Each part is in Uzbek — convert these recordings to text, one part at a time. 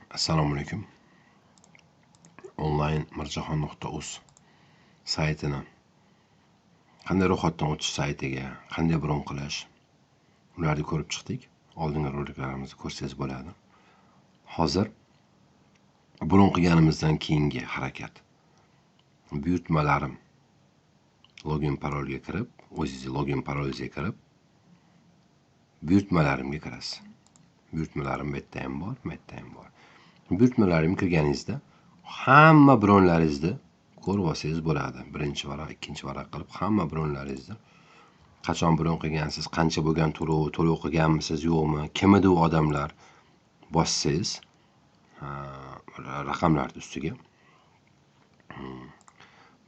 Assalomu alaykum. Onlayn mirjahon.uz saytini qanday ro'yxatdan o'tish saytiga, qanday bron qilish, ularni ko'rib chiqdik. Oldingi roliklarimizni ko'rsangiz bo'ladi. Hozir bron qilganimizdan keyingi harakat. Buyurtmalarim login parolga kirib, o'zingiz login parolingizga kirib, buyurtmalarimga kirasiz. Buyurtmalarim bu yerda ham bor, bu yerda ham bor. Buyurtmalarimga kirganingizda hamma bronlaringizni ko'rib olsangiz bo'ladi. Birinchi varaq, ikkinchi varaq qilib hamma bronlaringizni qachon bron qilgansiz, qancha bo'lgan to'lov qilganmisiz, yo'qmi, kim edi u odamlar bossangiz raqamlar ustiga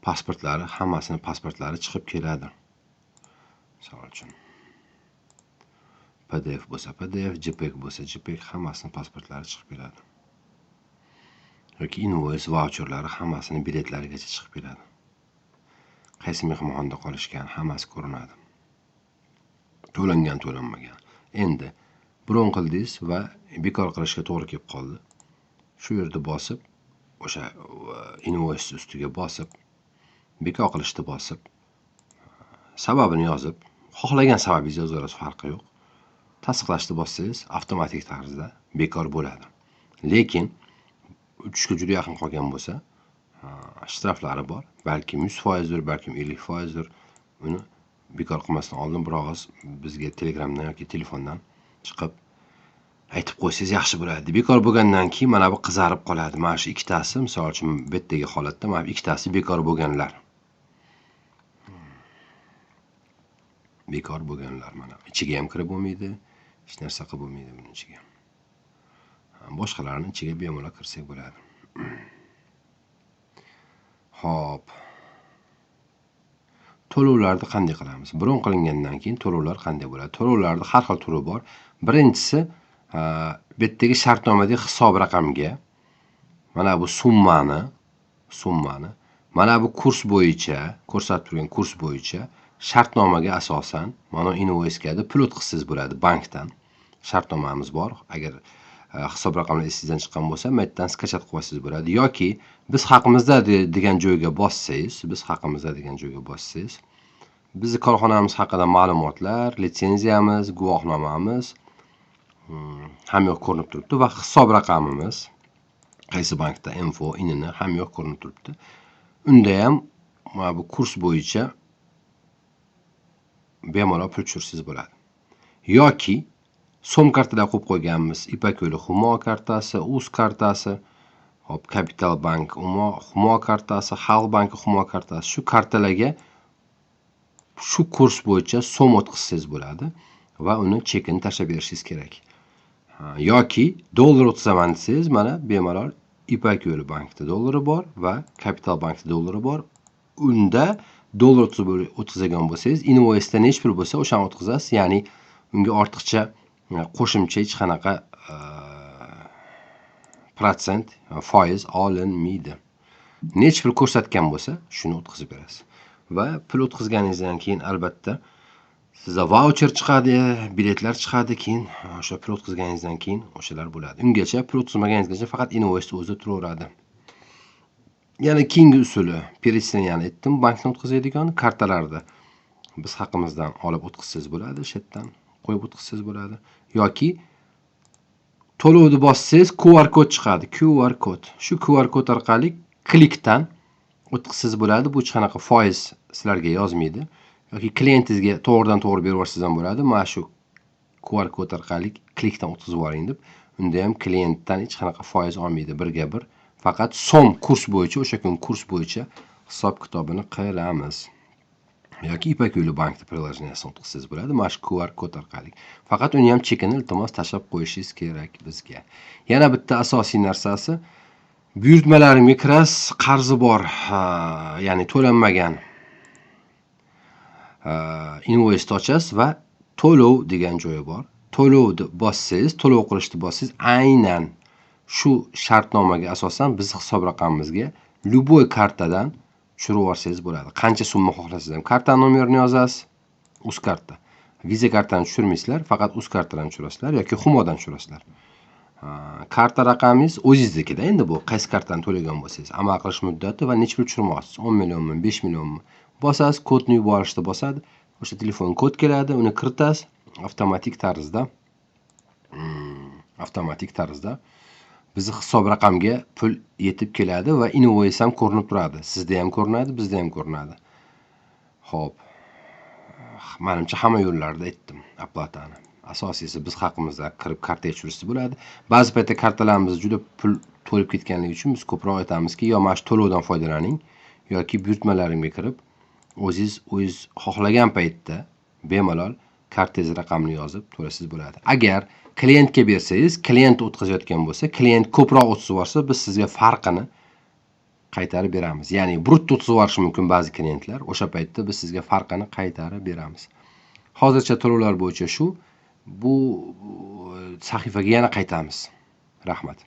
pasportlari, hammasini pasportlari chiqib keladi. Misol uchun PDF bo'lsa PDF, JPEG bo'lsa JPEG, hammasini pasportlari chiqib keladi. Yoki invoice, voucherlari hammasini biletlarigacha chiqib keladi. Qaysi mehmonxonada qolishgan hammasi ko'rinadi. To'langan, to'lanmagan. Endi bron qildingiz va bekor qilishga to'g'ri kelib qoldi. Shu yerda bosib, o'sha invoice ustiga bosib, bekor qilishni bosib, sababini yozib, xohlagan sababingizni yozaverasiz, farqi yo'q. Tasdiqlashni bossangiz, avtomatik tarzda bekor bo'ladi. Lekin uchishga juda yaqin qolgan bo'lsa, shtraflari bor. Balki 100%dir, balki 50%dir. Uni bekor qilmasdan oldin bir og'iz bizga Telegramdan yoki telefondan chiqib aytib qo'ysangiz yaxshi bo'ladi. Bekor bo'lgandan keyin mana bu qizarib qoladi. Mana shu ikkitasi, misol uchun bu yerdagi holatda mana bu ikkitasi bekor bo'lganlar. Bekor bo'lganlar mana. Ichiga ham kirib bo'lmaydi, hech narsa qilib bo'lmaydi buning ichiga. Boshqalarning ichiga bemalol kirsak bo'ladi. Xo'p. To'lovlarni qanday qilamiz? Bron qilingandan keyin to'lovlar qanday bo'ladi? To'lovlarda har xil turi bor. Birinchisi, bu yerdagi shartnomadagi hisob raqamga mana bu summani mana bu kurs bo'yicha, ko'rsatib turgan kurs bo'yicha shartnomaga asosan mana invoice-ga pul o'tkazsangiz bo'ladi bankdan. Shartnomamiz bor. Agar hisob raqamlar esingizdan chiqqan bo'lsa, bu yerdan skachat qilib olsangiz bo'ladi. Yoki biz haqimizda degan joyga bossangiz, bizni korxonamiz haqida ma'lumotlar, litsenziyamiz, guvohnomamiz ham yo'q ko'rinib turibdi va hisob raqamimiz qaysi bankda info, inini ham yo'q ko'rinib turibdi. Unda ham mana bu kurs bo'yicha bemalol pul tushirsangiz bo'ladi. Yoki so'm kartalar qo'yib qo'yganmiz. Ipak yo'li Humo kartasi, Uz kartasi, hop Capital Bank Humo kartasi, Xalq banki Humo kartasi. Shu kartalarga shu kurs bo'yicha so'm o'tkazsangiz bo'ladi va uni chekini tashlab berishingiz kerak. Yoki dollar o'tkazaman desangiz, mana bemalol Ipak yo'li bankda dollari bor va Capital bankda dollari bor. Unda dollar o'tkazgan bo'lsangiz, invoice-da nech pul bo'lsa, o'shani o'tkazasiz. Ya'ni unga ortiqcha qo'shimcha hech qanaqa protsent, foiz olinmaydi. Nech pul ko'rsatgan bo'lsa, shuni o'tkazib berasiz. Va pul o'tkazganingizdan keyin albatta sizda voucher chiqadi, biletlar chiqadi, keyin o'sha pul o'tkazganingizdan keyin o'shalar bo'ladi. Ungacha pul o'tkazmaganingizgacha faqat invoice o'zida turaveradi. Yana keyingi usuli, перечисленияni aytdim, bankdan o'tkazadigan kartalarda biz haqimizdan olib o'tkazsangiz bo'ladi, o'sha yerdan qo'yib o'tkazsangiz bo'ladi. Yoki to'lovni bossangiz QR kod chiqadi, QR kod. Shu QR kod orqali klikdan o'tkazsangiz bo'ladi. Bu hech qanaqa foiz sizlarga yozmaydi. Yoki klientingizga to'g'ridan to'g'ri berib yuborsangiz ham bo'ladi. Mana shu QR kod orqali klikdan o'tkazib yuboring deb. Unda ham klientdan hech qanaqa foiz olmaydi, birga bir. Faqat so'm kurs bo'yicha, o'sha kun kurs bo'yicha hisob kitobini qilamiz. Yoki Ipak yo'li bankda prilojeniyasini o'tkazsangiz bo'ladi, mana shu QR kod orqali. Faqat uni ham chekini iltimos tashlab qo'yishingiz kerak bizga. Yana bitta asosiy narsasi, buyurtmalarimga kirasiz, qarzi bor, ya'ni to'lanmagan invoice ochasiz va to'lov degan joyi bor. To'lovni bossangiz, to'lov qilishni bossangiz, aynan shu shartnomaga asosan biz hisob raqamimizga любой kartadan tushirib yuborsangiz bo'ladi. Qancha summa xohlasangiz ham karta nomerini yozasiz, Uz karta. Visa kartani tushirmaysizlar, faqat Uz kartadan tushirasizlar yoki Humodan tushirasizlar. Karta raqamingiz o'zingiznikida. Endi bu qaysi kartani to'lagan bo'lsangiz, amal qilish muddati va necha pul tushirmoqchisiz? 10 millionmi, 5 millionmi? Bosasiz, kodni yuborishni bosadi. O'sha telefon kod keladi, uni kiritasiz, avtomatik tarzda bizni hisob raqamga pul yetib keladi va invoice ham ko'rinib turadi. Sizda ham ko'rinadi, bizda ham ko'rinadi. Xo'p. Menimcha hamma yo'llarda aytdim oplatani. Asosiysi biz haqimizda kirib karta tekshirishsa bo'ladi. Ba'zi paytda kartalarimiz juda pul to'lib ketganligi uchun biz ko'proq aytamizki, yo mana shu to'lovdan foydalaning yoki buyurtmalarimga kirib o'zingiz xohlagan paytda bemalol kartangiz raqamini yozib to'lasangiz bo'ladi. Agar klientga bersangiz, klient o'tkazayotgan bo'lsa, klient ko'proq o'tkazib yuborsa, biz sizga farqini qaytarib beramiz. Ya'ni brutto o'tkazib yuborishi mumkin ba'zi klientlar. O'sha paytda biz sizga farqini qaytarib beramiz. Hozircha to'lovlar bo'yicha shu. Bu sahifaga yana qaytamiz. Rahmat.